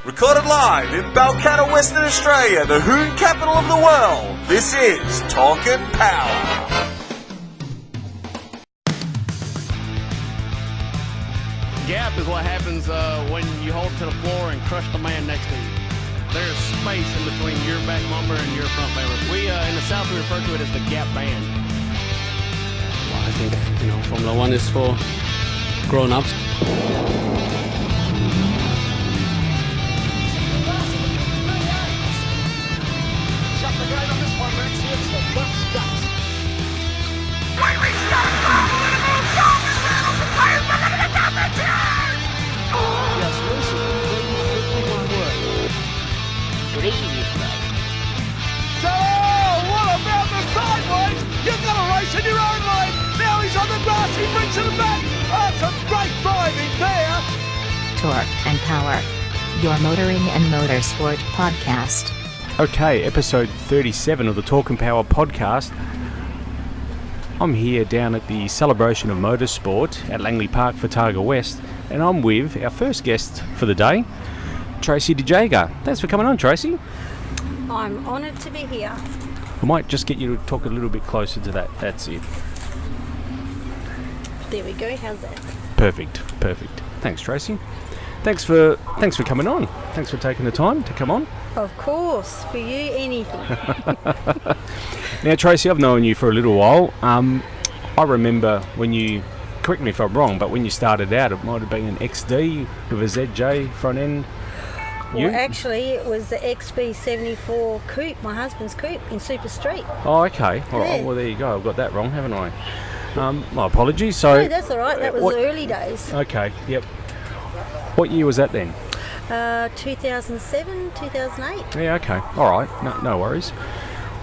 Recorded live in Balcatta, Western Australia, the Hoon capital of the world. This is Talkin' Power. Gap is what happens when you hold to the floor and crush the man next to you. There's space in between your back bumper and your front bumper. We in the South we refer to it as the gap band. Well, I think Formula One is for grown-ups. So, what about the sideways? You've got a race in your own lane. Now he's on the grass, he brings it back. That's a great driving there. Torque and Power, your motoring and motorsport podcast. Okay, episode 37 of the Talk and Power podcast. I'm here down at the Celebration of Motorsport at Langley Park for Targa West, and I'm with our first guest for the day, Tracey de Jager. Thanks for coming on, Tracey. I'm honoured to be here. I might just get you to talk a little bit closer to that. That's it. There we go. How's that? Perfect. Thanks, Tracey. Thanks for coming on. Thanks for taking the time to come on. Of course, for you, anything. Now, Tracey, I've known you for a little while. I remember when you, correct me if I'm wrong, but when you started out, it might have been an XD with a ZJ front end. Well, actually, it was the XB74 coupe, my husband's coupe, in Super Street. Oh, okay. All right. Yeah. Well, there you go. I've got that wrong, haven't I? My apologies. So. No, that's all right. That was the early days. Okay. Yep. What year was that then? 2007, 2008. Yeah. Okay. All right. No worries.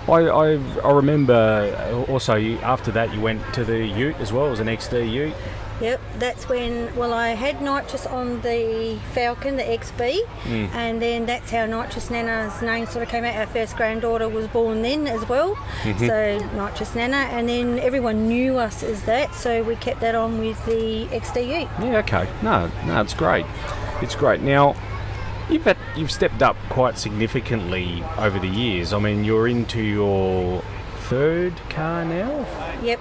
I remember also after that you went to the Ute as well. It was an XD Ute. Yep, that's when, I had nitrous on the Falcon, the XB, and then that's how Nitrous Nana's name sort of came out. Our first granddaughter was born then as well, so Nitrous Nana, and then everyone knew us as that, so we kept that on with the XD Ute. Yeah, okay. No, it's great. It's great. Now, you've stepped up quite significantly over the years. I mean, you're into your third car now? Yep.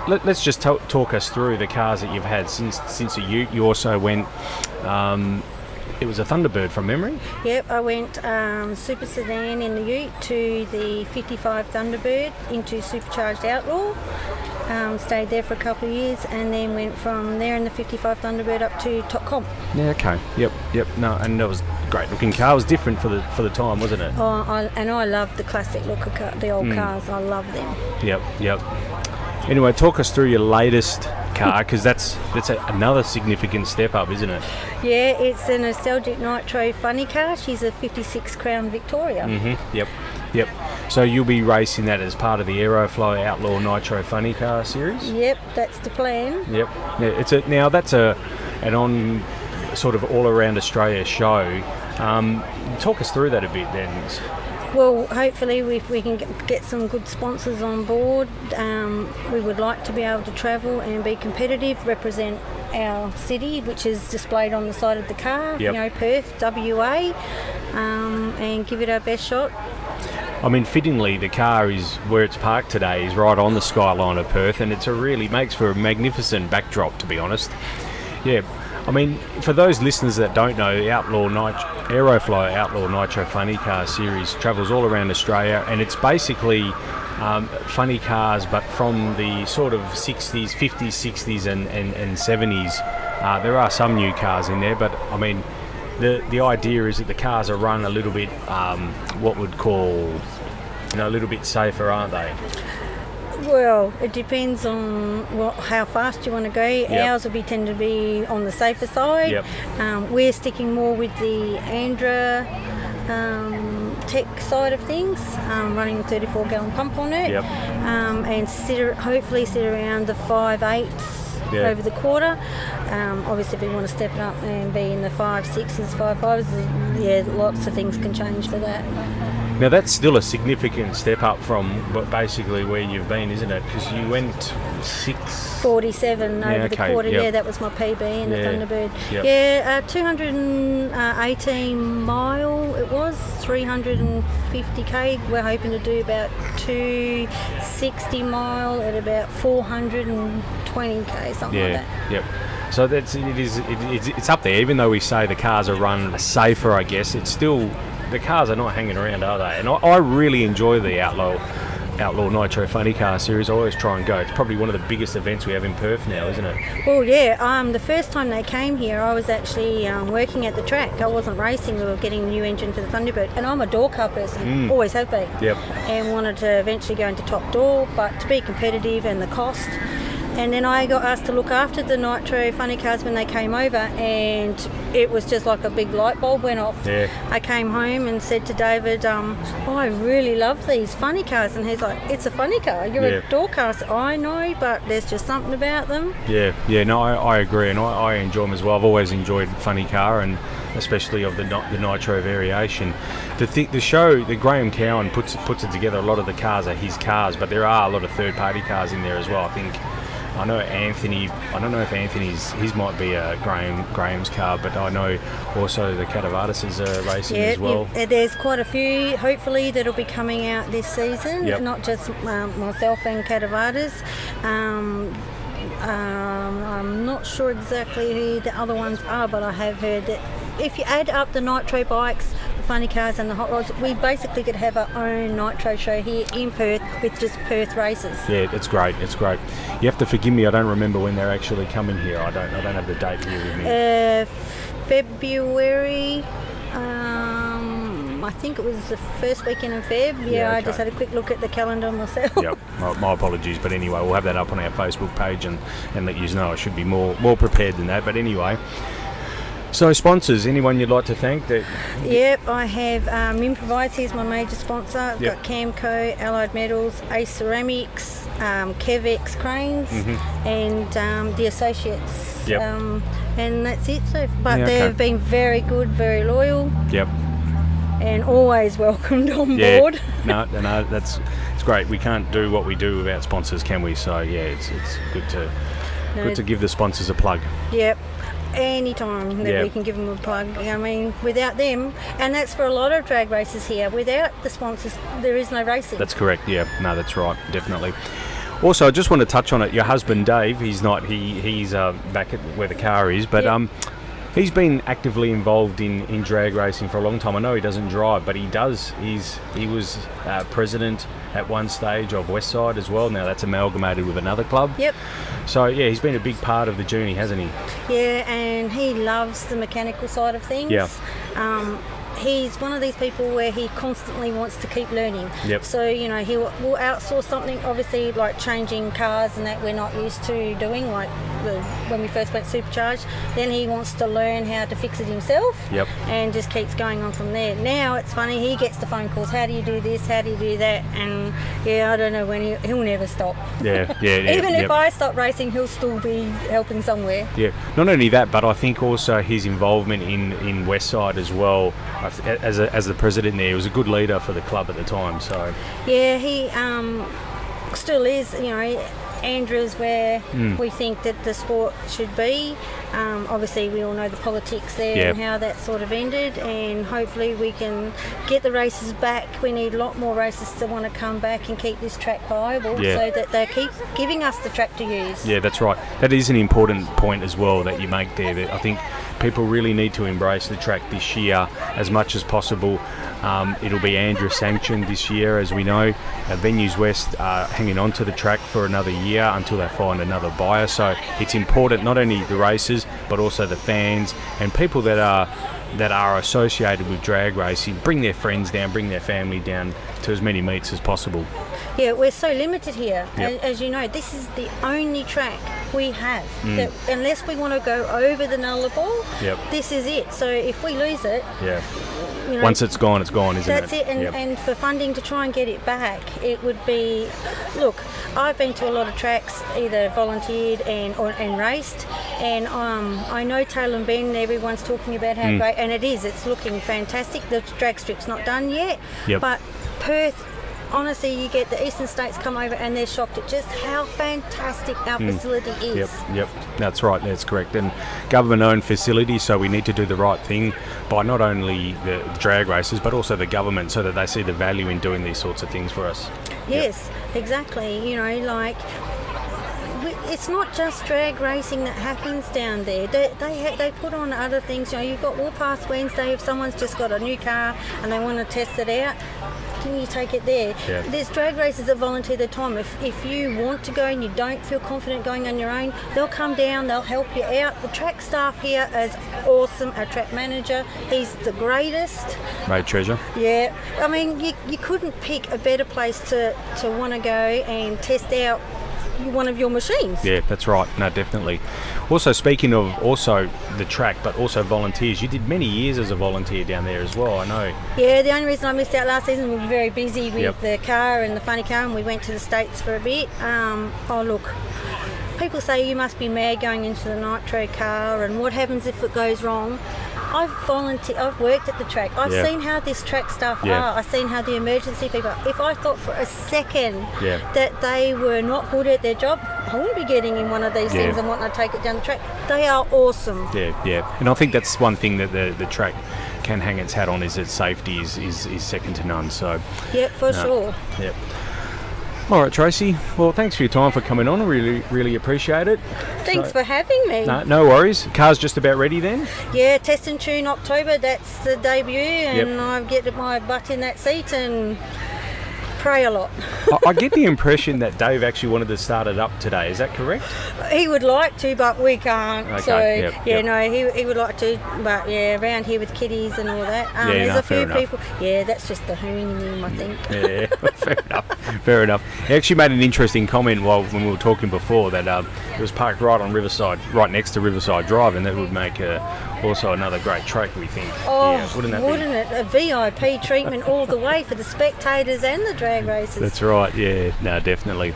Let's just talk us through the cars that you've had since a Ute. You also went, it was a Thunderbird from memory? Yep, I went Super Sedan in the Ute to the 55 Thunderbird into Supercharged Outlaw. Stayed there for a couple of years and then went from there in the 55 Thunderbird up to Top Comp. Yeah, okay. Yep. No, and that was a great looking car. It was different for the time, wasn't it? Oh, I love the classic look of the old cars. I love them. Yep. Anyway, talk us through your latest car, because that's another significant step up, isn't it? Yeah, it's a nostalgic Nitro funny car. She's a 56 Crown Victoria. Yep. So you'll be racing that as part of the Aeroflow Outlaw Nitro funny car series? Yep, that's the plan. Yep. Yeah, that's an on sort of all around Australia show. Talk us through that a bit then. Well, hopefully if we can get some good sponsors on board, we would like to be able to travel and be competitive, represent our city, which is displayed on the side of the car, Perth, WA, and give it our best shot. I mean, fittingly, the car is where it's parked today is right on the skyline of Perth, and makes for a magnificent backdrop, to be honest. Yeah. I mean, for those listeners that don't know, the Aeroflow Outlaw Nitro Funny Car Series travels all around Australia, and it's basically funny cars, but from the sort of 60s, 50s, 60s and 70s. There are some new cars in there, but I mean, the idea is that the cars are run a little bit, what would call, a little bit safer, aren't they? Well, it depends on how fast you want to go. Yep. Ours will tend to be on the safer side. Yep. We're sticking more with the Andra tech side of things, running a 34-gallon pump on it, and hopefully sit around the 5.8s over the quarter. Obviously, if we want to step it up and be in the 5.6s, 5.5s, lots of things can change for that. Now that's still a significant step up from basically where you've been, isn't it? Because you went 47 over the quarter. Yep. Yeah, that was my PB in the Thunderbird. Yep. Yeah, 218 mile it was, 350k. We're hoping to do about 260 mile at about 420k, something like that. Yep. So it's up there. Even though we say the cars are run safer, I guess it's still, the cars are not hanging around, are they? And I really enjoy the Outlaw Nitro Funny Car Series. I always try and go. It's probably one of the biggest events we have in Perth now, isn't it? Well, yeah. The first time they came here, I was actually working at the track. I wasn't racing. We were getting a new engine for the Thunderbird, and I'm a door car person. Always have been. Yep. And wanted to eventually go into top door, but to be competitive and the cost. And then I got asked to look after the Nitro Funny Cars when they came over, and it was just like a big light bulb went off. Yeah. I came home and said to David, I really love these funny cars. And he's like, it's a funny car. You're a door car. I said, I know, but there's just something about them. Yeah, no, I agree, and I enjoy them as well. I've always enjoyed funny car, and especially of the Nitro variation. The show, the Graham Cowan puts it together. A lot of the cars are his cars, but there are a lot of third-party cars in there as well. I know Anthony, I don't know if his might be a Graham's car, but I know also the Catavardis are racing as well. Yeah, there's quite a few, hopefully, that'll be coming out this season, not just myself and Catavardis. I'm not sure exactly who the other ones are, but I have heard that if you add up the Nitro bikes, the funny cars and the hot rods, we basically could have our own Nitro show here in Perth with just Perth races. Yeah, it's great. You have to forgive me, I don't remember when they're actually coming here. I don't have the date here with me. February. I think it was the first weekend in Feb. Yeah, okay. I just had a quick look at the calendar myself. Yep, my apologies, but anyway, we'll have that up on our Facebook page and let you know. I should be more prepared than that, but anyway. So sponsors, anyone you'd like to thank? Yep, I have Improvize, he's my major sponsor. I've got Camco, Allied Metals, Ace Ceramics, Kevex Cranes, and the Associates. Yep. And that's it. They've been very good, very loyal. Yep. And always welcomed on board. No, it's great. We can't do what we do without sponsors, can we? So it's good to give the sponsors a plug. Yep. Anytime that we can give them a plug. I mean, without them, and that's for a lot of drag races here, without the sponsors, there is no racing. That's correct, yeah. No, that's right, definitely. Also, I just want to touch on it. Your husband, Dave, he's back at where the car is, but he's been actively involved in drag racing for a long time. I know he doesn't drive, but he does. He was president at one stage of Westside as well. Now that's amalgamated with another club. Yep. So yeah, he's been a big part of the journey, hasn't he? Yeah, and he loves the mechanical side of things. Yeah. He's one of these people where he constantly wants to keep learning. Yep. So, he will outsource something, obviously, like changing cars and that we're not used to doing, like when we first went supercharged. Then he wants to learn how to fix it himself. Yep. And just keeps going on from there. Now it's funny, he gets the phone calls, how do you do this, how do you do that? And I don't know when he'll never stop. Yeah. Even if I stop racing, he'll still be helping somewhere. Yeah. Not only that, but I think also his involvement in Westside as well. As the president there, he was a good leader for the club at the time. So yeah, he still is. Andrew's where we think that the sport should be. Obviously, we all know the politics there and how that sort of ended, and hopefully we can get the races back. We need a lot more races to want to come back and keep this track viable so that they keep giving us the track to use. Yeah, that's right. That is an important point as well that you make there. That I think people really need to embrace the track this year as much as possible. It'll be Andrew sanctioned this year, as we know. Venues West are hanging on to the track for another year until they find another buyer. So it's important, not only the racers, but also the fans and people that are associated with drag racing, bring their friends down, bring their family down to as many meets as possible. Yeah, we're so limited here. Yep. As you know, this is the only track we have. That unless we want to go over the Nullarbor, Yep. this is it. So if we lose it, Yeah. you know, Once it's gone, isn't it? that's it. And, Yep. and for funding to try and get it back, it would be... Look, I've been to a lot of tracks, either volunteered and raced, and I know Taylor and Bend, everyone's talking about how great, and it's looking fantastic. The drag strip's not done yet, Yep. but Perth... Honestly, you get the eastern states come over and they're shocked at just how fantastic our facility is. Yep, that's right, that's correct. And government-owned facility, so we need to do the right thing by not only the drag races, but also the government, so that they see the value in doing these sorts of things for us. Yes, exactly. You know, like... It's not just drag racing that happens down there. They put on other things. You know, you've got Warpath Wednesday. If someone's just got a new car and they want to test it out, can you take it there? Yeah. There's drag races that volunteer their time. If you want to go and you don't feel confident going on your own, they'll come down, they'll help you out. The track staff here is awesome. Our track manager, he's the greatest. Ray Treasure. Yeah, I mean, you couldn't pick a better place to want to go and test out one of your machines. Yeah, that's right. No, definitely. Also, speaking of also the track, but also volunteers, you did many years as a volunteer down there as well, I know. Yeah, the only reason I missed out last season, we were very busy with Yep. the car and the funny car, and we went to the States for a bit. Oh, look, people say you must be mad going into the Nitro car, and what happens if it goes wrong? I've worked at the track. I've Yeah. seen how this track staff Yeah. are. I've seen how the emergency people... If I thought for a second Yeah. that they were not good at their job, I wouldn't be getting in one of these Yeah. things and wanting to take it down the track. They are awesome. Yeah. And I think that's one thing that the track can hang its hat on, is that safety is second to none. So, Yeah, for sure. Yep. All right, Tracey. Well, thanks for your time for coming on. I really appreciate it. Thanks for having me. No worries. Car's just about ready then? Yeah, test and tune October, that's the debut, and I get my butt in that seat and pray a lot. I get the impression that Dave actually wanted to start it up today. Is that correct? He would like to, but we can't. Okay, So, yep. no, he would like to, but around here with kiddies and all that. There's a few fair enough. people. Yeah, that's just the hoon in him, I think. Yeah, fair enough. He actually made an interesting comment when we were talking before, that it was parked right on Riverside, right next to Riverside Drive, and that would make also another great track, we think. Oh, Yeah, wouldn't that be? it? A VIP treatment all the way for the spectators and the drag racers. That's right, yeah, no, definitely.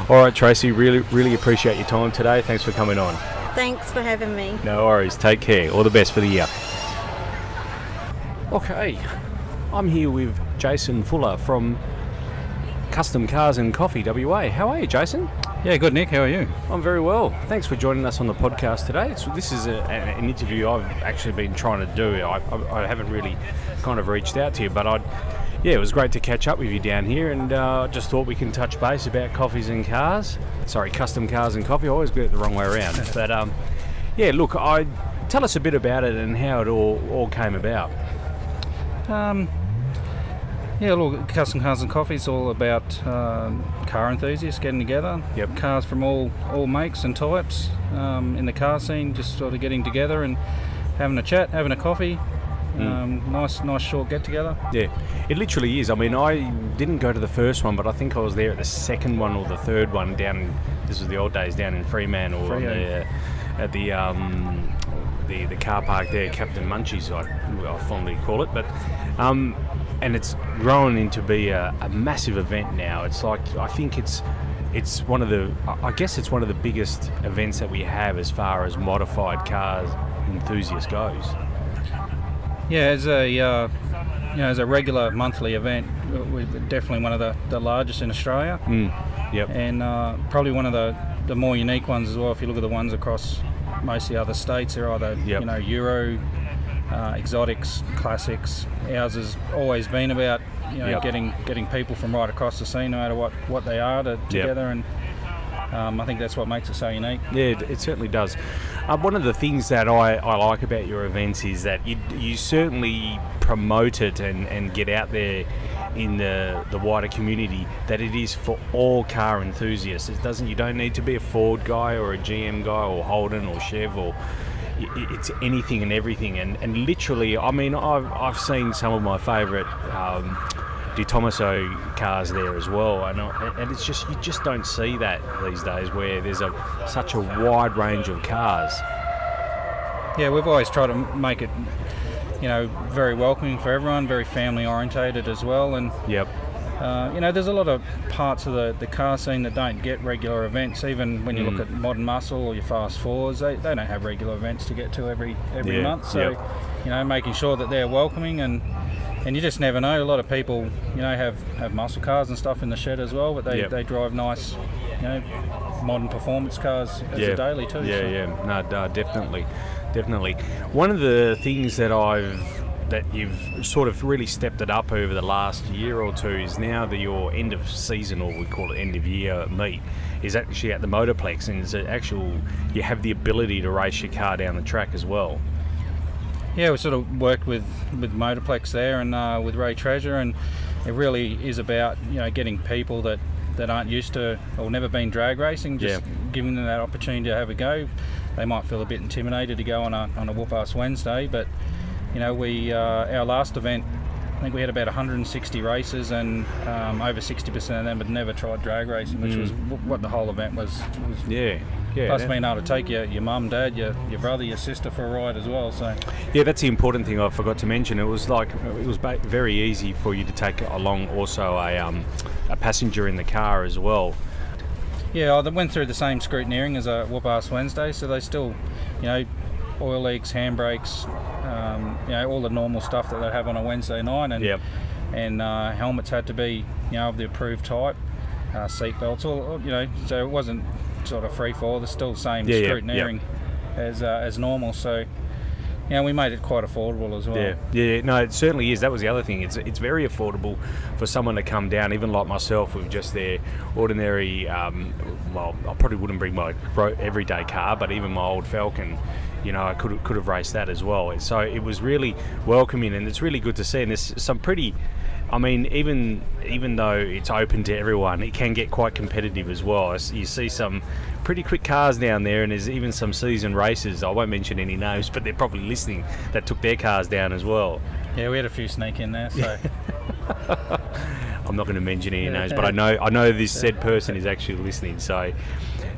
All right, Tracey, really appreciate your time today. Thanks for coming on. Thanks for having me. No worries, take care. All the best for the year. Okay, I'm here with Jason Fuller from Custom Cars and Coffee, WA. How are you, Jason? Yeah, good, Nick. How are you? I'm very well. Thanks for joining us on the podcast today. This is an interview I've actually been trying to do. I haven't really kind of reached out to you, but it was great to catch up with you down here, and just thought we can touch base about coffees and cars. Sorry, custom cars and coffee. I always get it the wrong way around. But look, tell us a bit about it and how it all came about. Look, Custom Cars and Coffee is all about car enthusiasts getting together. Yep. Cars from all makes and types in the car scene, just sort of getting together and having a chat, having a coffee. Nice short get together. Yeah, it literally is. I mean, I didn't go to the first one, but I think I was there at the second one or the third one down. This was the old days down in Fremantle, at the car park there, Captain Munchie's, I fondly call it. But and it's grown into be a massive event now. It's like, I think it's one of the, I guess it's one of the biggest events that we have as far as modified cars enthusiast goes. Yeah, as a regular monthly event, we're definitely one of the largest in Australia. Yep. And probably one of the more unique ones as well. If you look at the ones across most of the other states, they're either Euro, exotics, classics. Ours has always been about getting people from right across the scene, no matter what they are, together, and I think that's what makes it so unique. Yeah, it certainly does. One of the things that I like about your events is that you certainly promote it and get out there in the wider community, that it is for all car enthusiasts. You don't need to be a Ford guy or a GM guy or Holden or Chev, or it's anything and everything. And literally, I mean, I've seen some of my favourite Di Tommaso cars there as well, and it's just, you just don't see that these days, where there's such a wide range of cars. Yeah, we've always tried to make it, very welcoming for everyone, very family orientated as well, and Yep. There's a lot of parts of the car scene that don't get regular events. Even when you look at Modern Muscle or your Fast Fours, they don't have regular events to get to every month. So, making sure that they're welcoming, and you just never know. A lot of people, have muscle cars and stuff in the shed as well, but they drive nice, modern performance cars as a daily too. No, definitely. One of the things that you've sort of really stepped it up over the last year or two is now that your end of season, or we call it end of year meet, is actually at the Motorplex, and you have the ability to race your car down the track as well. Yeah, we sort of worked with Motorplex there and with Ray Treasure, and it really is about getting people that aren't used to or never been drag racing, just giving them that opportunity to have a go. They might feel a bit intimidated to go on a whoop-ass Wednesday, but our last event, I think we had about 160 races, and over 60% of them had never tried drag racing, which was what the whole event was. Plus being able to take your mum, dad, your brother, your sister for a ride as well. So yeah, that's the important thing I forgot to mention. It was very easy for you to take along also a passenger in the car as well. Yeah, they went through the same scrutineering as a whoop-ass Wednesday, so they still, oil leaks, handbrakes, all the normal stuff that they have on a Wednesday night, and helmets had to be, of the approved type, seat belts, all, so it wasn't sort of free fall. There's still the same scrutineering as normal. So we made it quite affordable as well. Yeah, no, it certainly is. That was the other thing. It's very affordable for someone to come down, even like myself, with just their ordinary. Well, I probably wouldn't bring my everyday car, but even my old Falcon, I could have raced that as well. So it was really welcoming, and it's really good to see. And there's some pretty. I mean, even though it's open to everyone, it can get quite competitive as well. You see some pretty quick cars down there, and there's even some seasoned racers. I won't mention any names, but they're probably listening, that took their cars down as well. Yeah, we had a few sneak in there. So I'm not going to mention any names, but I know this said person is actually listening. So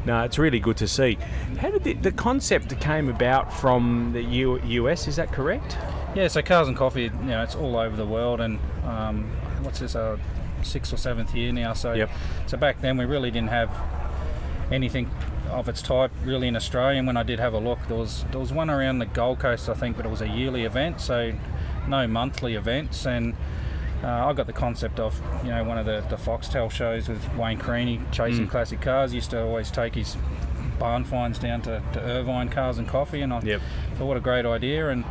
no, it's really good to see. How did the concept came about from the US? Is that correct? Yeah, so Cars and Coffee, it's all over the world, and what's this, 6th or 7th year now. So so back then we really didn't have anything of its type really in Australia. And when I did have a look, there was one around the Gold Coast, I think, but it was a yearly event, so no monthly events. And I got the concept of one of the Foxtel shows with Wayne Creaney chasing classic cars. He used to always take his barn finds down to Irvine Cars and Coffee, and I thought, what a great idea. And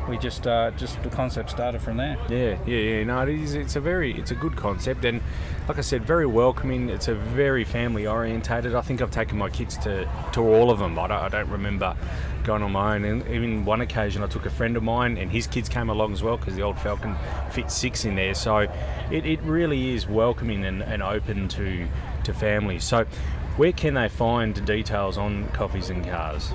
we just the concept started from there. Yeah. No, it is. It's a good concept, and like I said, very welcoming. It's a very family orientated. I think I've taken my kids to all of them. I don't remember going on my own. And even one occasion, I took a friend of mine, and his kids came along as well, because the old Falcon fit 6 in there. So it really is welcoming and open to families. So where can they find details on Coffees and Cars?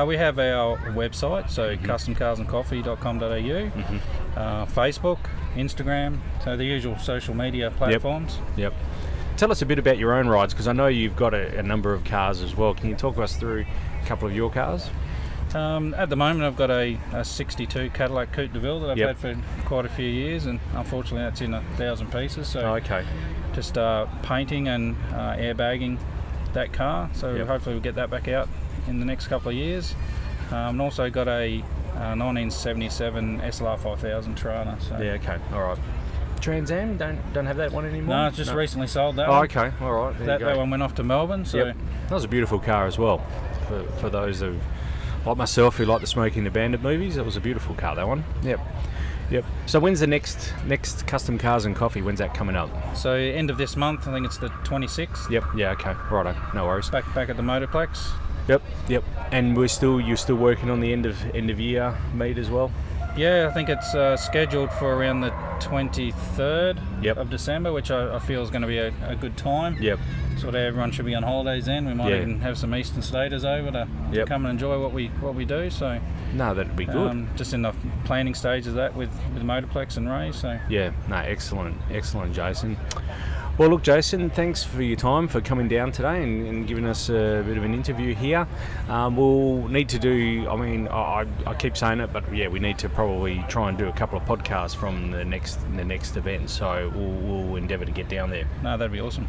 We have our website, so customcarsandcoffee.com.au, Facebook, Instagram, so the usual social media platforms. Yep. Tell us a bit about your own rides, because I know you've got a number of cars as well. Can you talk us through a couple of your cars? At the moment, I've got a 62 Cadillac Coupe de Ville that I've had for quite a few years, and unfortunately that's in 1,000 pieces. So just painting and airbagging that car, so hopefully we'll get that back out in the next couple of years. And also got a 1977 SLR 5000 Tirana. So. All right. Trans Am don't have that one anymore? No, it's just recently sold that one. Okay, all right. That one went off to Melbourne. So that was a beautiful car as well. For those of like myself who like the Smokey and the Bandit movies, it was a beautiful car, that one. Yep. So when's the next Custom Cars and Coffee? When's that coming up? So end of this month, I think it's the 26th. Yep. Yeah. Okay. Righto. No worries. Back at the Motorplex. Yep. And you're still working on the end of year meet as well? Yeah, I think it's scheduled for around the 23rd of December, which I feel is going to be a good time. Yep. Sort of everyone should be on holidays then. We might even have some Eastern Staters over to come and enjoy what we do. So no, that'd be good. Just in the planning stage of that with Motorplex and Ray. So yeah, no, excellent, Jason. Well, look, Jason, thanks for your time, for coming down today and giving us a bit of an interview here. We'll need to do, I mean, I keep saying it, but yeah, we need to probably try and do a couple of podcasts from the next event, so we'll endeavour to get down there. No, that'd be awesome.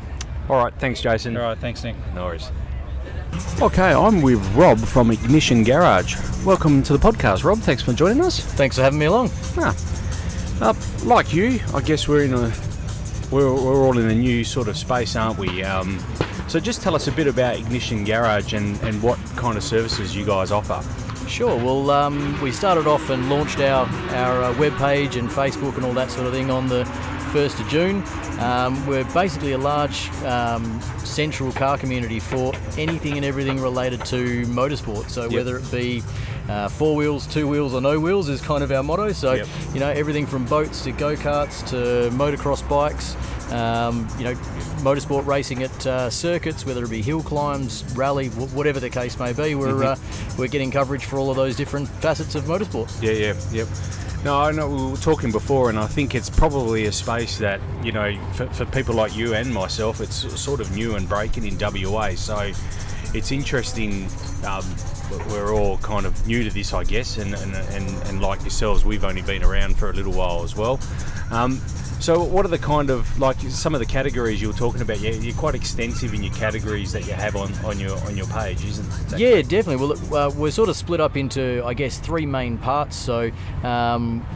All right, thanks, Jason. All right, thanks, Nick. No worries. Okay, I'm with Rob from Ignition Garage. Welcome to the podcast, Rob. Thanks for joining us. Thanks for having me along. Like you, I guess we're all in a new sort of space, aren't we? So just tell us a bit about Ignition Garage and what kind of services you guys offer. Sure. Well, we started off and launched our webpage and Facebook and all that sort of thing on the 1st of June. We're basically a large central car community for anything and everything related to motorsport. So whether it be 4 wheels, 2 wheels or no wheels is kind of our motto. So, you know, everything from boats to go-karts to motocross bikes, motorsport racing at circuits, whether it be hill climbs, rally, whatever the case may be, we're getting coverage for all of those different facets of motorsport. Yep. No, I know we were talking before, and I think it's probably a space that, you know, for people like you and myself, it's sort of new and breaking in WA. So it's interesting. We're all kind of new to this, I guess, and like yourselves, we've only been around for a little while as well. So what are the kind of, like, some of the categories you were talking about? You're quite extensive in your categories that you have on your page, isn't it? Yeah, definitely. Well, we're sort of split up into, I guess, 3 main parts. So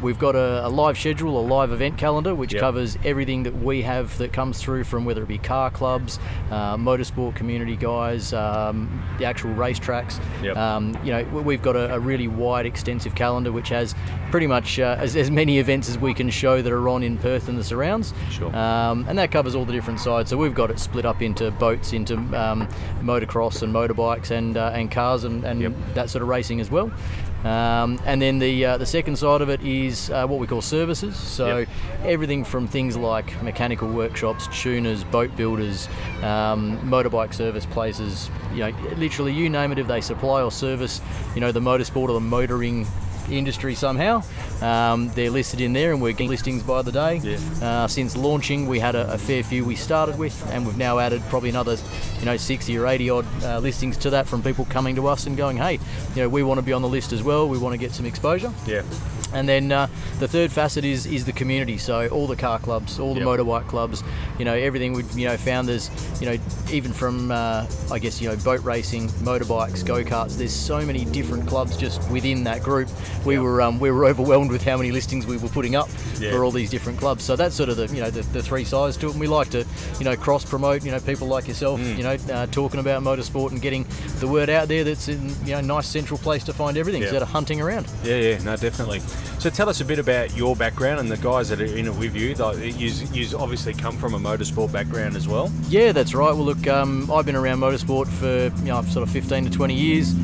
we've got a live schedule, a live event calendar, which covers everything that we have that comes through from whether it be car clubs, motorsport community guys, the actual racetracks. We've got a really wide, extensive calendar, which has pretty much as many events as we can show that are on in Perth and the surrounds. Sure. And that covers all the different sides. So we've got it split up into boats, into motocross and motorbikes and cars and that sort of racing as well. And then the second side of it is what we call services. So everything from things like mechanical workshops, tuners, boat builders, motorbike service places, literally you name it, if they supply or service, the motorsport or the motoring industry somehow, they're listed in there, and we're getting listings by the day. Since launching, we had a fair few we started with, and we've now added probably another 60 or 80 odd listings to that from people coming to us and going, hey, we want to be on the list as well, we want to get some exposure. And then the third facet is the community. So all the car clubs, all the motorbike clubs, everything we've found. There's even from boat racing, motorbikes, go-karts. There's so many different clubs just within that group. We were overwhelmed with how many listings we were putting up for all these different clubs. So that's sort of the 3 sides to it. And we like to cross promote. People like yourself, talking about motorsport and getting the word out there. That's in nice central place to find everything instead of hunting around. No, definitely. So tell us a bit about your background and the guys that are in it with you. You obviously come from a motorsport background as well. Yeah, that's right. Well, look, I've been around motorsport for sort of 15 to 20 years.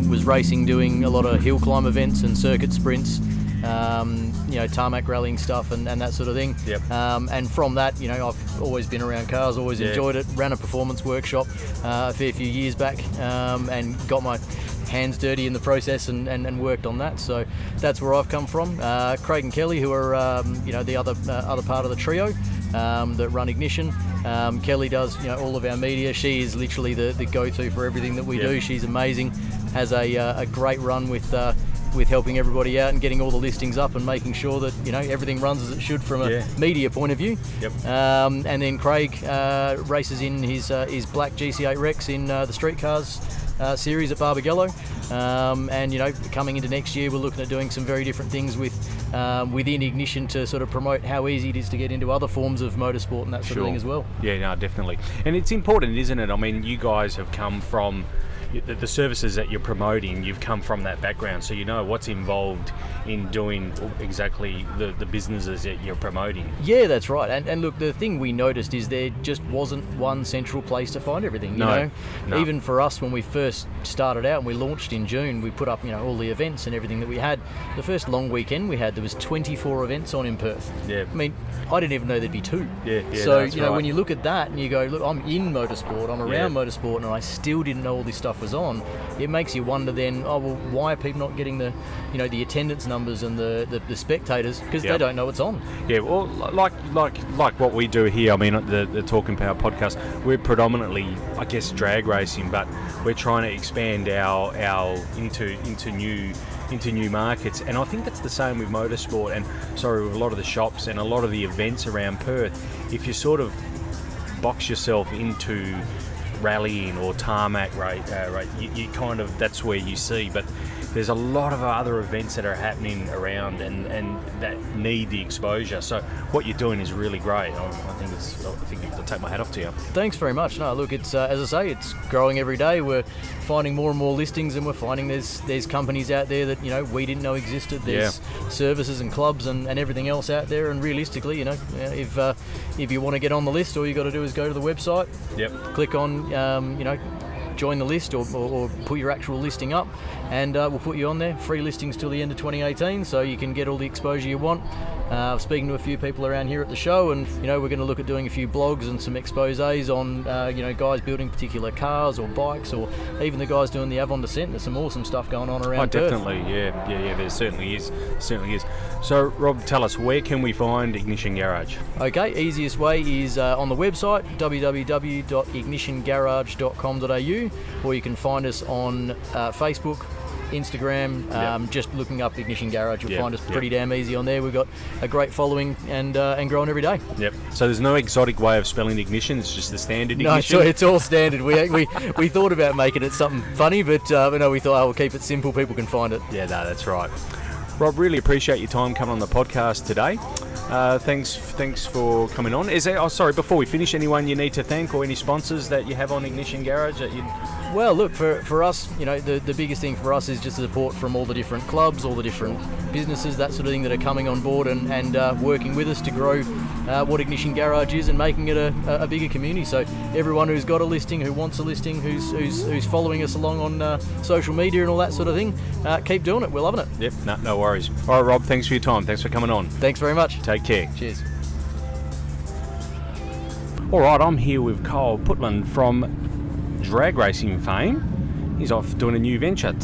Was racing, doing a lot of hill climb events and circuit sprints, tarmac rallying stuff and that sort of thing. And from that, I've always been around cars, always enjoyed it. Ran a performance workshop a fair few years back, and got my hands dirty in the process and worked on that. So that's where I've come from. Craig and Kelly, who are the other part of the trio that run Ignition. Kelly does all of our media. She is literally the go-to for everything that we do. She's amazing. Has a great run with helping everybody out and getting all the listings up and making sure that everything runs as it should from a media point of view. And then Craig races in his black GC8 Rex in the street cars series at Barbagallo, and coming into next year we're looking at doing some very different things within Ignition to sort of promote how easy it is to get into other forms of motorsport and that sort of thing as well. Definitely. And it's important, isn't it? I mean, you guys have come from the services that you're promoting, you've come from that background, so you know what's involved in doing exactly the businesses that you're promoting. Yeah, that's right. And look, the thing we noticed is there just wasn't one central place to find everything. You know? Even for us, when we first started out and we launched in June, we put up all the events and everything that we had. The first long weekend we had, there was 24 events on in Perth. Yeah. I mean, I didn't even know there'd be 2. Yeah. So right. when you look at that and you go, look, I'm in motorsport, I'm around motorsport, and I still didn't know all this stuff was on. It makes you wonder then, why are people not getting the attendance numbers and the spectators, because they don't know what's on. Yeah, well, like what we do here. I mean, the Talking Power podcast, we're predominantly, I guess, drag racing, but we're trying to expand our into new markets, and I think that's the same with motorsport and with a lot of the shops and a lot of the events around Perth. If you sort of box yourself into rallying or tarmac rate, you kind of, that's where you see, but there's a lot of other events that are happening around and that need the exposure. So what you're doing is really great. I think I'll take my hat off to you. Thanks very much. No, look, it's as I say, it's growing every day. We're finding more and more listings, and we're finding there's companies out there that we didn't know existed. There's services and clubs and everything else out there. And realistically, if you want to get on the list, all you got to do is go to the website. Yep. Click on join the list or put your actual listing up, and we'll put you on there. Free listings till the end of 2018, so you can get all the exposure you want. Speaking to a few people around here at the show, and we're going to look at doing a few blogs and some exposés on guys building particular cars or bikes, or even the guys doing the Avon descent. There's some awesome stuff going on around Perth. Definitely, yeah, there certainly is. So Rob, tell us, where can we find Ignition Garage? Okay, easiest way is on the website www.ignitiongarage.com.au, or you can find us on Facebook, Instagram, just looking up Ignition Garage, you'll find us pretty damn easy on there. We've got a great following and growing every day. Yep. So there's no exotic way of spelling ignition, it's just the standard ignition? No, it's all standard. We thought about making it something funny, but we thought, we'll keep it simple, people can find it. Yeah, no, that's right. Rob, really appreciate your time coming on the podcast today. Thanks for coming on. Is there, before we finish, anyone you need to thank or any sponsors that you have on Ignition Garage that you... Well, look, for us, the biggest thing for us is just the support from all the different clubs, all the different businesses, that sort of thing, that are coming on board and working with us to grow what Ignition Garage is and making it a bigger community. So everyone who's got a listing, who wants a listing, who's following us along on social media and all that sort of thing, keep doing it. We're loving it. Yep, no worries. All right, Rob, thanks for your time. Thanks for coming on. Thanks very much. Take care. Cheers. All right, I'm here with Kyle Putland from drag racing fame. He's off doing a new venture.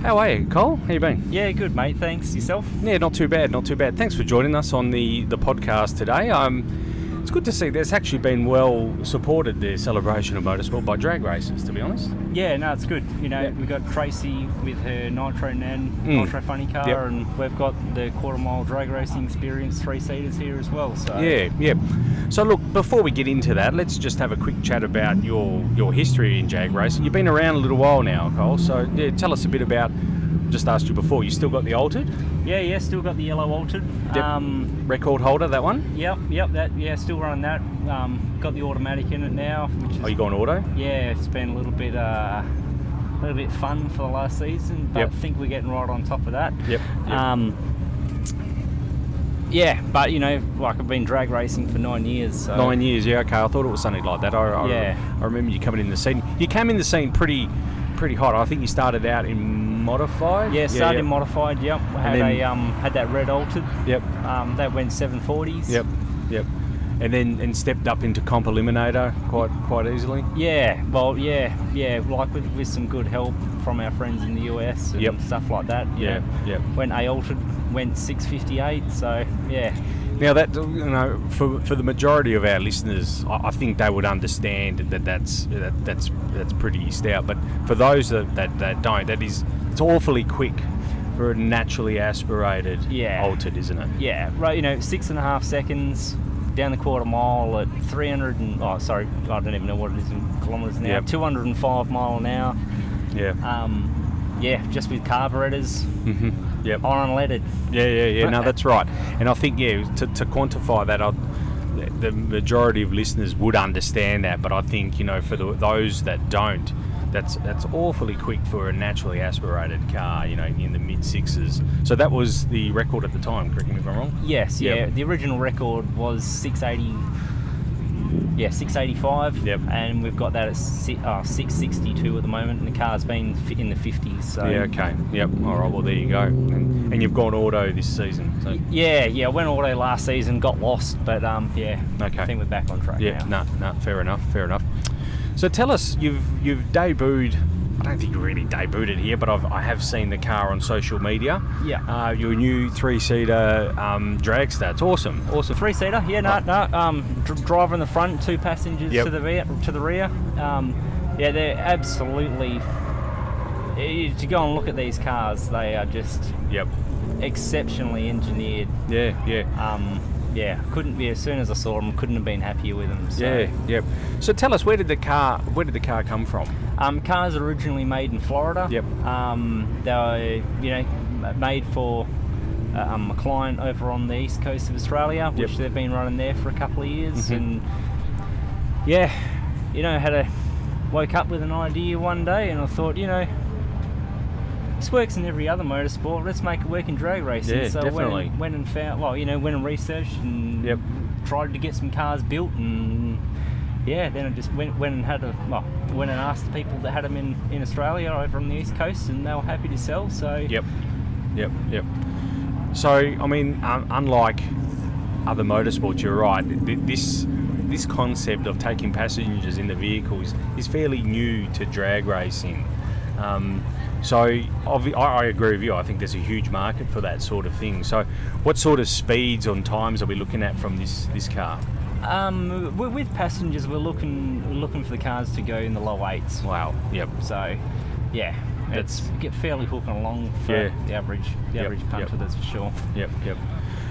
How are you, Cole? How you been? Yeah, good, mate. Thanks. Yourself? Yeah, not too bad. Thanks for joining us on the podcast today. It's good to see there's actually been well supported, the celebration of motorsport, by drag racers, to be honest. Yeah, no, it's good. We've got Tracey with her Nitro Nitro funny car, and we've got the quarter mile drag racing experience 3-seaters here as well. So Yeah. So look, before we get into that, let's just have a quick chat about your history in jag racing. You've been around a little while now, Cole, so tell us a bit about, just asked you before, you still got the altered? Yeah, still got the yellow altered. Yep. Record holder, that one? Yep, still running that. Got the automatic in it now. Which is, you going auto? Yeah, it's been a little bit fun for the last season, but I think we're getting right on top of that. Yep. Yeah, but I've been drag racing for 9 years. So. 9 years, yeah, okay. I thought it was something like that. I remember you coming in the scene. You came in the scene pretty hot. I think you started out in modified. Yeah, started in modified. Yep. Had that red altered. Yep. That went 740s. Yep. And then stepped up into comp eliminator quite easily. Yeah. Well, yeah. Like with some good help from our friends in the US and stuff like that. Yeah. Went A altered, went 658. So yeah. Now that for the majority of our listeners, I think they would understand that's pretty stout. But for those that don't, it's awfully quick for a naturally aspirated altered, isn't it? Yeah, right. 6.5 seconds down the quarter mile at 300 and I don't even know what it is in kilometres now. 205 mile an hour. Yeah. Just with carburetors. Mm-hmm. Yep. On unleaded. Yeah. No, that's right. And I think to quantify that, the majority of listeners would understand that. But I think for those that don't, That's awfully quick for a naturally aspirated car, you know, in the mid-6s. So that was the record at the time, correct me if I'm wrong? Yes, yeah. The original record was 685. Yep. And we've got that at 662 at the moment, and the car's been in the 50s. So. Yeah, okay. Yep. All right, well, there you go. And you've gone auto this season. So. Yeah, I went auto last season, got lost, but Okay. I think we're back on track now. No, fair enough. So tell us, you've debuted, I don't think you really debuted it here, but I have seen the car on social media. Yeah. Your new 3-seater dragster. It's awesome. 3-seater? Yeah, driver in the front, 2 passengers to the rear. They're absolutely... To go and look at these cars, they are just exceptionally engineered. Couldn't be, as soon as I saw them, couldn't have been happier with them. So. So tell us, where did the car come from? Cars are originally made in Florida. Yep. They were, made for a client over on the east coast of Australia, which they've been running there for a couple of years. And woke up with an idea one day, and I thought, this works in every other motorsport. Let's make it work in drag racing. Yeah, so definitely. went and found, went and researched and tried to get some cars built, and then I just went and asked the people that had them in Australia over on the east coast, and they were happy to sell. So Yep. So I mean, unlike other motorsports, you're right. This concept of taking passengers in the vehicles is fairly new to drag racing. So I agree with you. I think there's a huge market for that sort of thing. So what sort of speeds and times are we looking at from this car? With passengers, we're looking for the cars to go in the low 8s. Wow. Yep. So, it's get fairly hooking along for the average punter, that's for sure. Yep.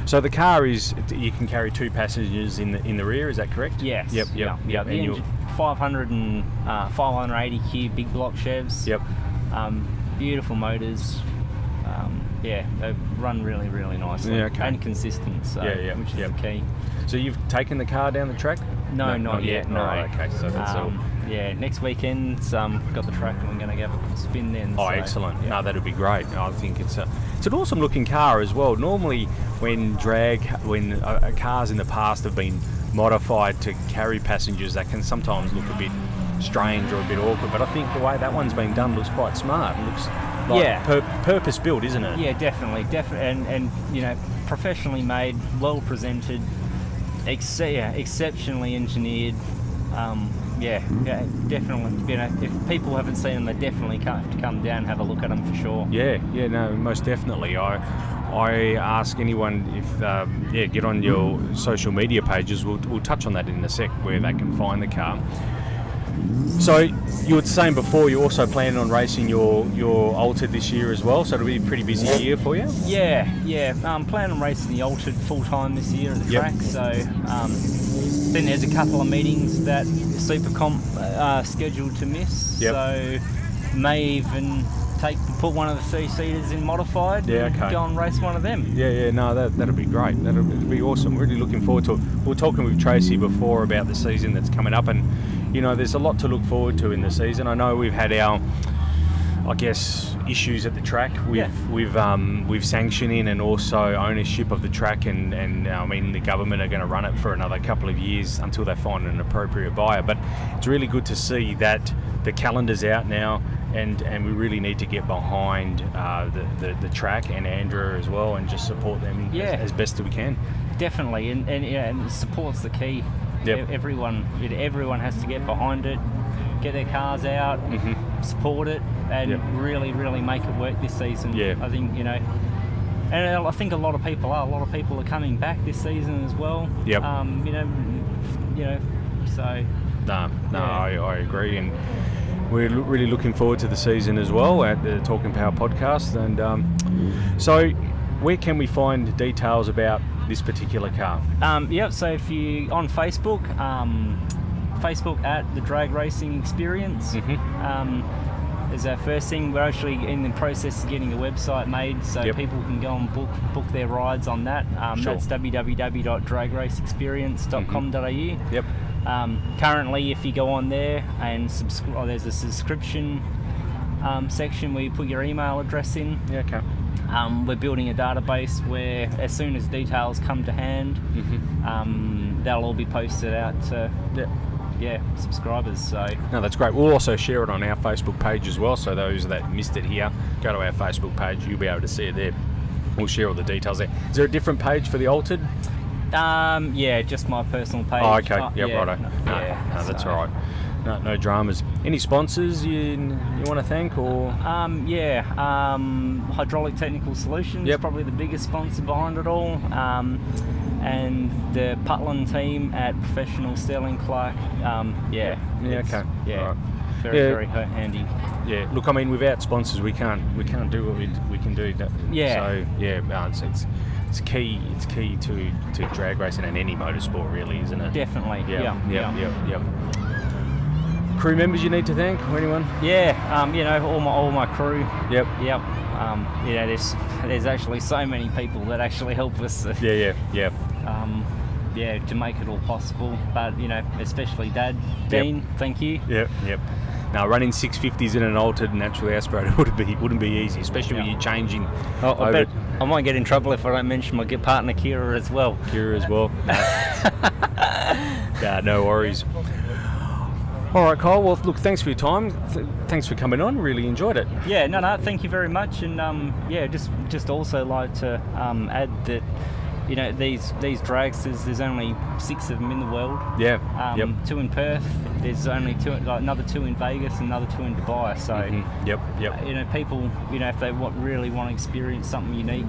So the car you can carry 2 passengers in the rear. Is that correct? Yes. Yep. The engine, 580 cube big block Chevs. Yep. Beautiful motors. They run really, really nicely and consistent. So, which is the key. So you've taken the car down the track? No, not yet. No. Right, okay, so that's all. Next weekend, got the track, and we're going to have a spin then. Oh, excellent! Yeah. No, that'd be great. I think it's an awesome looking car as well. Normally, when cars in the past have been modified to carry passengers, that can sometimes look a bit strange or a bit awkward. But I think the way that one's been done looks quite smart. It looks like purpose built, isn't it? Yeah, definitely, and professionally made, well presented, exceptionally engineered. Definitely. If people haven't seen them, they definitely have to come down and have a look at them for sure. No, most definitely. I ask anyone if get on your social media pages. We'll touch on that in a sec, where they can find the car. So you were saying before, you're also planning on racing your Altered this year as well, so it'll be a pretty busy year for you? I'm planning on racing the Altered full time this year at the track. So then there's a couple of meetings that Supercomp scheduled to miss. So may even put one of the 3-seaters in modified and go and race one of them. No, that'll be great. That'll be awesome. Really looking forward to it. We were talking with Tracey before about the season that's coming up, and there's a lot to look forward to in the season. I know we've had our, issues at the track with sanctioning and also ownership of the track, and I mean, the government are going to run it for another couple of years until they find an appropriate buyer. But it's really good to see that the calendar's out now, and we really need to get behind the track and Andrew as well, and just support them as best as we can. Definitely, and support's the key. Everyone has to get behind it, get their cars out, support it, and really, really make it work this season. I think and I think a lot of people are coming back this season as well. So. I agree, and we're really looking forward to the season as well at the Talking Power podcast. And so, where can we find details about this particular car? So if you on Facebook at the Drag Racing Experience, is our first thing. We're actually in the process of getting a website made, so people can go and book their rides on that. That's www.dragraceexperience.com.au. Currently, if you go on there and there's a subscription section where you put your email address in. Yeah, okay. We're building a database where, as soon as details come to hand, they'll all be posted out to subscribers. So no, that's great. We'll also share it on our Facebook page as well. So those that missed it here, go to our Facebook page. You'll be able to see it there. We'll share all the details there. Is there a different page for the Altered? Just my personal page. Oh, okay. Righto. No, that's so. all right. No dramas. Any sponsors you want to thank, or? Hydraulic Technical Solutions. Yep. Probably the biggest sponsor behind it all. And the Putland team at Professional Sterling Clark. Okay. Yeah. Right. Very handy. Yeah. Look, I mean, without sponsors, we can't do what we can do. Yeah. So it's key. It's key to drag racing and any motorsport, really, isn't it? Definitely. Yeah. Crew members you need to thank, or anyone? All my crew. Yep. There's actually so many people that actually help us. To make it all possible. But especially Dad, Dean. Thank you. Yep. Now, running 650s in an Altered naturally aspirated wouldn't be easy, especially when you're changing. I might get in trouble if I don't mention my partner Kira as well. No worries. All right, Kyle. Well, look, thanks for your time. Thanks for coming on. Really enjoyed it. Yeah, no, thank you very much. And just also like to add that these dragsters, there's only 6 of them in the world. 2 in Perth. There's only 2, another 2 in Vegas, another 2 in Dubai. So people, if they really want to experience something unique,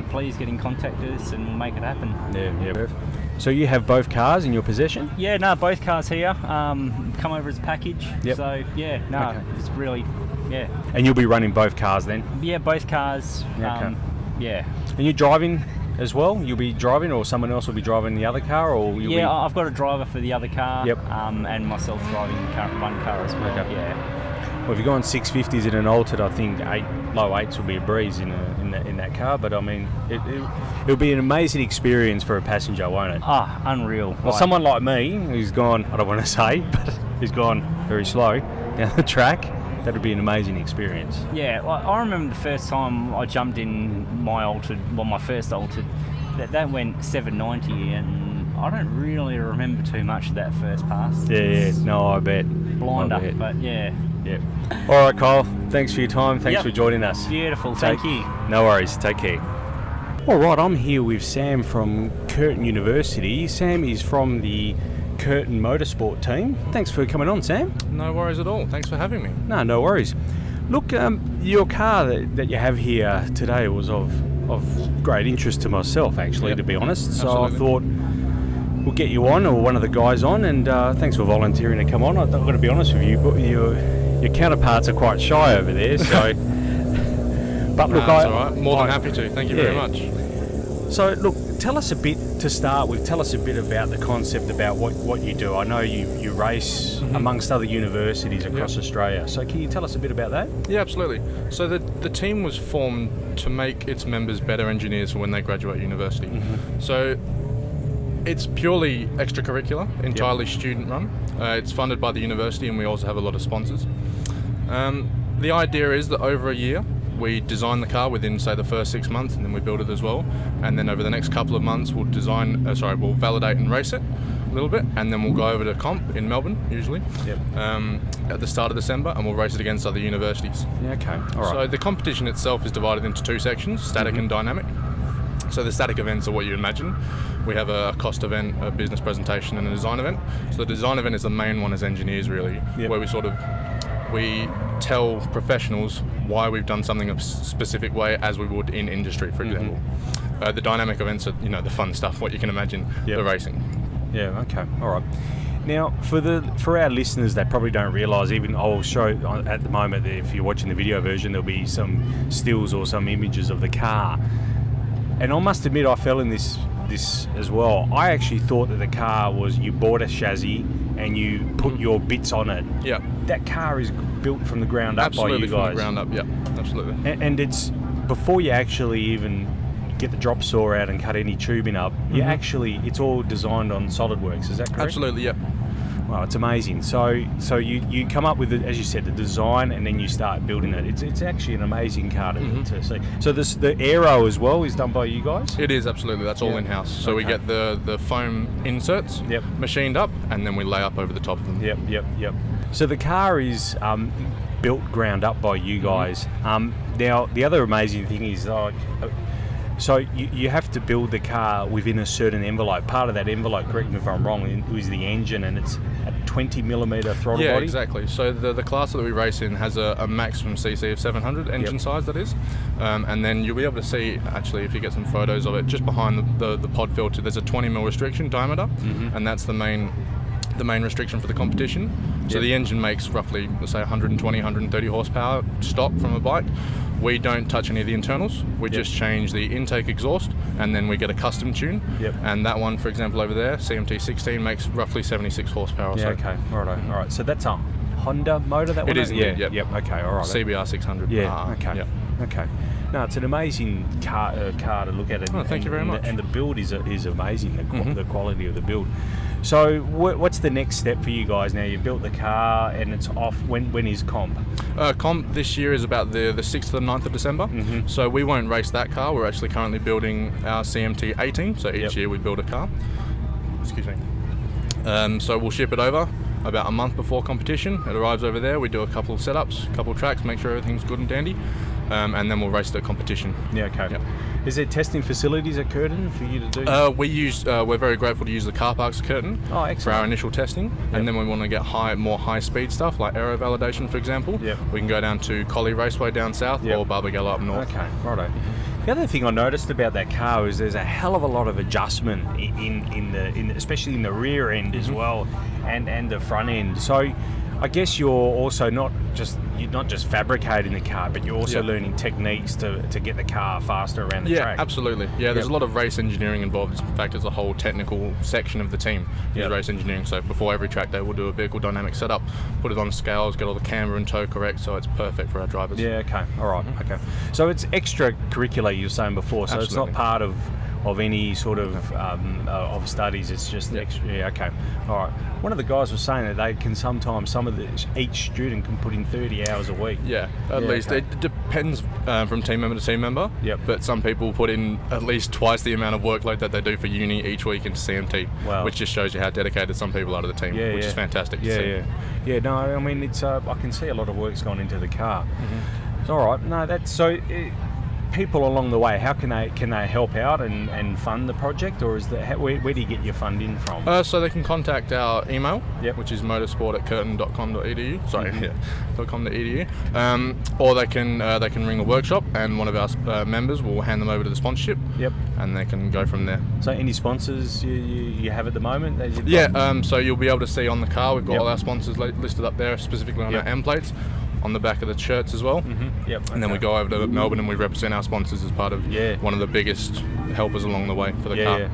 please get in contact with us and we'll make it happen. So you have both cars in your possession? Yeah, no, both cars here. Come over as a package. Yep. So it's really And you'll be running both cars then? Yeah, both cars. And you're driving as well? You'll be driving, or someone else will be driving the other car, or I've got a driver for the other car. Yep. And myself driving one car as well. Okay. Yeah. Well, if you're going 650s in an Altered, I think low 8s will be a breeze in that car. But I mean, it'll be an amazing experience for a passenger, won't it? Unreal. Well, someone like me who's gone, I don't want to say, but who's gone very slow down the track, that'll be an amazing experience. Yeah, I remember the first time I jumped in my first Altered, that went 790, and I don't really remember too much of that first pass. No, I bet. Blinder, but yeah. All right, Kyle, thanks for your time. Thanks for joining us. Beautiful, thank you. No worries, take care. All right, I'm here with Sam from Curtin University. Sam is from the Curtin Motorsport team. Thanks for coming on, Sam. No worries at all. Thanks for having me. No worries. Look, your car that you have here today was of great interest to myself, actually, to be honest. So I thought we'll get you on, or one of the guys on, and thanks for volunteering to come on. I've got to be honest with you, but your counterparts are quite shy over there, so... But look, that's all right. More than happy to. Thank you very much. So, look, tell us a bit about the concept, about what you do. I know you race amongst other universities across Australia. So can you tell us a bit about that? Yeah, absolutely. So the team was formed to make its members better engineers for when they graduate university. So it's purely extracurricular, entirely student run. It's funded by the university, and we also have a lot of sponsors. The idea is that over a year, we design the car within, say, the first 6 months, and then we build it as well. And then over the next couple of months, we'll validate and race it a little bit, and then we'll go over to comp in Melbourne, usually, at the start of December, and we'll race it against other universities. Yeah, okay. All right. So the competition itself is divided into 2 sections, static and dynamic. So the static events are what you imagine. We have a cost event, a business presentation, and a design event. So the design event is the main one as engineers, really, where we tell professionals why we've done something a specific way, as we would in industry, for example. The dynamic events are, the fun stuff, what you can imagine, the racing. Yeah, okay, all right. Now, for our listeners that probably don't realise, even I'll show at the moment, if you're watching the video version, there'll be some stills or some images of the car. And I must admit, I fell in this as well. I actually thought that the car was, you bought a chassis and you put your bits on it. Yeah. That car is built from the ground up by you guys. Absolutely, from the ground up, yeah, absolutely. And it's before you actually even get the drop saw out and cut any tubing up, it's all designed on SolidWorks. Is that correct? Absolutely, yep. Well, it's amazing. So you come up with, as you said, the design, and then you start building it. It's actually an amazing car to see. So the aero as well is done by you guys? It is, absolutely. That's all in-house. So we get the foam inserts machined up, and then we lay up over the top of them. Yep. So the car is built ground up by you guys. Now, the other amazing thing is, so you have to build the car within a certain envelope. Part of that envelope, correct me if I'm wrong, is the engine, and it's a 20mm throttle body? Yeah, exactly. So the class that we race in has a maximum CC of 700 engine size, that is. And then you'll be able to see, actually, if you get some photos of it, just behind the pod filter, there's a 20mm restriction diameter, and that's the main restriction for the competition. So the engine makes roughly, let's say, 120, 130 horsepower stock from a bike. We don't touch any of the internals. We just change the intake exhaust, and then we get a custom tune. And that one, for example, over there, CMT 16, makes roughly 76 horsepower. Yeah, okay. All right. So that's a Honda motor, that one? It is, Yep. Okay, all right. CBR 600. Yeah, okay. No, it's an amazing car to look at. Thank you very much. And the build is amazing, the quality of the build. So what's the next step for you guys now? You've built the car and it's off. When is comp? Comp this year is about the 6th and 9th of December. So we won't race that car. We're actually currently building our CMT 18. So each year we build a car. Excuse me. So we'll ship it over about a month before competition. It arrives over there. We do a couple of setups, a couple of tracks, make sure everything's good and dandy. And then we'll race the competition. Yeah, okay. Yep. Is there testing facilities at Curtin for you to do? We're very grateful to use the car parks at Curtin for our initial testing. And then we want to get more high speed stuff like aero validation, for example. We can go down to Collie Raceway down south or Barbagallo up north. Okay, righto. The other thing I noticed about that car is there's a hell of a lot of adjustment especially in the rear end as well, and the front end. So I guess you're also not just fabricating the car, but you're also learning techniques to get the car faster around the track. Yeah, absolutely. Yeah, there's a lot of race engineering involved. In fact, there's a whole technical section of the team is race engineering. So before every track day, we'll do a vehicle dynamic setup, put it on scales, get all the camber and toe correct, so it's perfect for our drivers. Yeah, okay. All right, okay. So it's extracurricular, you were saying before, so Absolutely. It's not part of any sort of studies. It's just extra. Yeah, okay. All right. One of the guys was saying that they can sometimes, each student can put in 30 hours a week. Yeah, at least. Okay. It depends from team member to team member. But some people put in at least twice the amount of workload that they do for uni each week into CMT, which just shows you how dedicated some people are to the team, which is fantastic to see. Yeah, no, I mean, it's I can see a lot of work's gone into the car. It's all right. No, that's so... people along the way, how can they help out and fund the project, or is where do you get your funding from? So they can contact our email, which is motorsport@curtin.com.edu. .com.edu. Or they can ring a workshop, and one of our members will hand them over to the sponsorship. And they can go from there. So any sponsors you have at the moment? So you'll be able to see on the car, we've got all our sponsors listed up there, specifically on our M plates, on the back of the shirts as well. And then we go over to Melbourne and we represent our sponsors as part of one of the biggest helpers along the way for the car.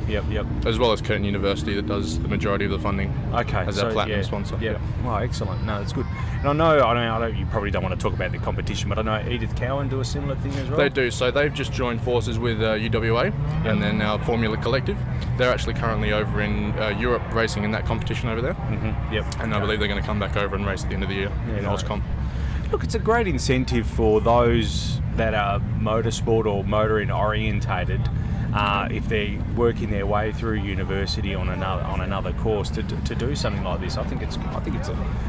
As well as Curtin University, that does the majority of the funding as our platinum sponsor. Wow, excellent. No, that's good. And I know you probably don't want to talk about the competition, but I know Edith Cowan do a similar thing as well. They do. So they've just joined forces with UWA and then our Formula Collective. They're actually currently over in Europe racing in that competition over there. And I believe they're going to come back over and race at the end of the year in Auscom. Look, it's a great incentive for those that are motorsport or motoring orientated, if they're working their way through university on another course to do something like this. I think it's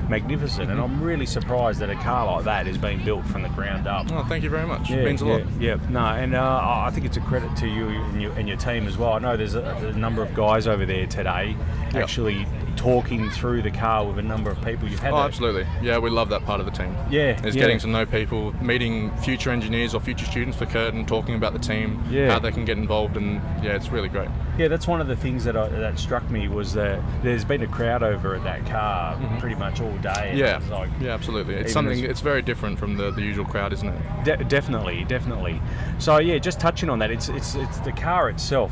magnificent, and I'm really surprised that a car like that is being built from the ground up. Oh, thank you very much. It means a lot. I think it's a credit to you and your team as well. I know there's a number of guys over there today actually talking through the car with a number of people you've had. Absolutely. Yeah, we love that part of the team. Getting to know people, meeting future engineers or future students for Curtin, talking about the team, how they can get involved, and it's really great. Yeah, that's one of the things that struck me was that there's been a crowd over at that car pretty much all day. Yeah, absolutely. It's something. It's very different from the usual crowd, isn't it? Definitely. So just touching on that, it's the car itself.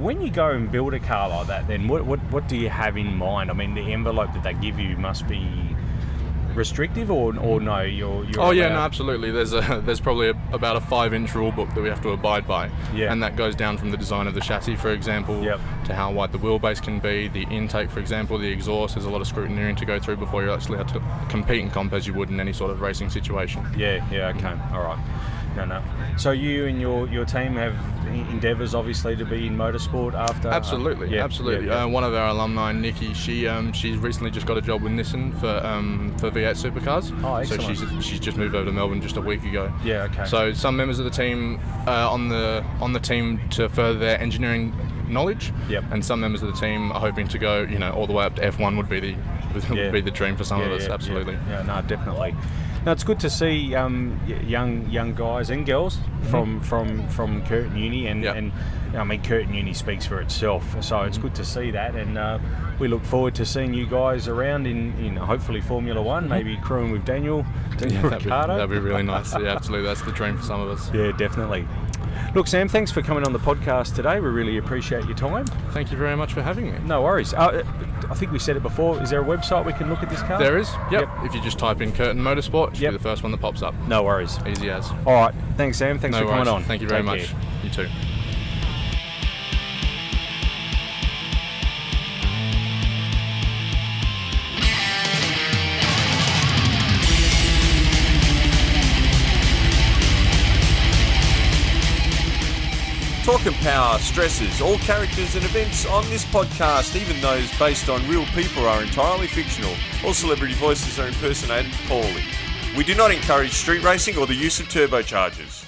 When you go and build a car like that, then what do you have in mind? I mean, the envelope that they give you must be restrictive, or no? You're oh yeah, allowed? no, absolutely. There's probably about a 5-inch rule book that we have to abide by, and that goes down from the design of the chassis, for example, to how wide the wheelbase can be, the intake, for example, the exhaust. There's a lot of scrutineering to go through before you're actually able to compete in comp as you would in any sort of racing situation. Yeah, okay, all right. No. So you and your team have endeavours, obviously, to be in motorsport after. Absolutely. Yeah. One of our alumni, Nikki, she's recently just got a job with Nissan for V8 supercars. Oh, excellent. So she's just moved over to Melbourne just a week ago. Yeah, okay. So some members of the team on the team to further their engineering knowledge. Yep. And some members of the team are hoping to go, all the way up to F1 would be the dream for some of us. Absolutely. Yeah, no, definitely. Now it's good to see young guys and girls from Curtin Uni, and I mean Curtin Uni speaks for itself. So it's good to see that, and we look forward to seeing you guys around in hopefully Formula One, maybe crewing with Daniel Ricciardo. That'd be really nice. Yeah, absolutely. That's the dream for some of us. Yeah, definitely. Look, Sam, thanks for coming on the podcast today. We really appreciate your time. Thank you very much for having me. No worries. I think we said it before. Is there a website we can look at this car? There is. Yep. If you just type in Curtin Motorsport, it should be the first one that pops up. No worries. Easy as. All right. Thanks, Sam. Thanks for coming on. Thank you very much. Care. You too. Talk and Power stresses all characters and events on this podcast, even those based on real people, are entirely fictional. All celebrity voices are impersonated poorly. We do not encourage street racing or the use of turbochargers.